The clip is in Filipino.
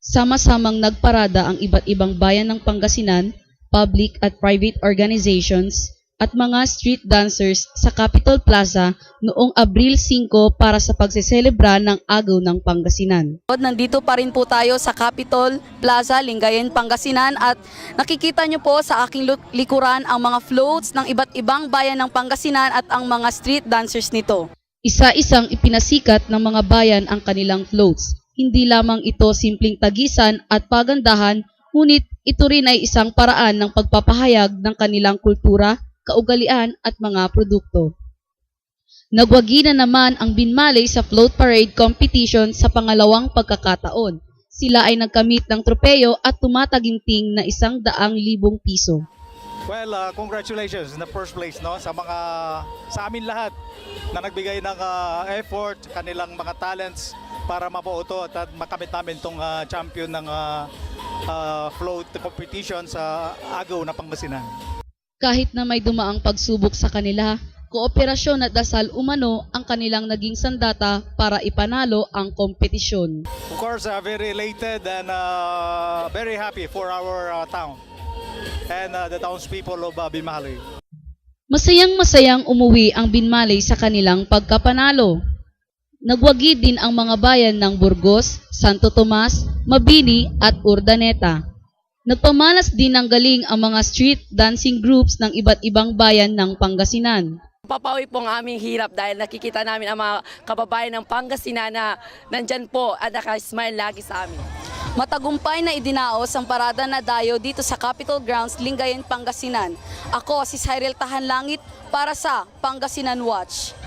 Sama-samang nagparada ang iba't ibang bayan ng Pangasinan, public at private organizations, at mga street dancers sa Capitol Plaza noong Abril 5 para sa pagseselebra ng Agaw ng Pangasinan. Nandito pa rin po tayo sa Capitol Plaza, Lingayen, Pangasinan at nakikita nyo po sa aking likuran ang mga floats ng iba't ibang bayan ng Pangasinan at ang mga street dancers nito. Isa-isang ipinasikat ng mga bayan ang kanilang floats. Hindi lamang ito simpleng tagisan at pagandahan, ngunit ito rin ay isang paraan ng pagpapahayag ng kanilang kultura, kaugalian at mga produkto. Nagwagi na naman ang Binmaley sa float parade competition sa pangalawang pagkakataon. Sila ay nagkamit ng tropeyo at tumataginting na 100,000 piso. Well, congratulations in the first place sa amin lahat na nagbigay ng effort, kanilang mga talents para mapauto at makamit namin itong champion ng float competition sa Agaw na Pangasinan. Kahit na may dumaang pagsubok sa kanila, kooperasyon at dasal umano ang kanilang naging sandata para ipanalo ang kompetisyon. Of course, very elated and very happy for our town and the townspeople of Binmaley. Masayang-masayang umuwi ang Binmaley sa kanilang pagkapanalo. Nagwagi din ang mga bayan ng Burgos, Santo Tomas, Mabini at Urdaneta. Nagpamalas din ng galing ang mga street dancing groups ng iba't ibang bayan ng Pangasinan. Papawi po ang aming hirap dahil nakikita namin ang mga kababayan ng Pangasinan na nandyan po at nakasmile lagi sa amin. Matagumpay na idinaos ang parada na dayo dito sa Capitol Grounds, Lingayen, Pangasinan. Ako si Cyril Tahanlangit para sa Pangasinan Watch.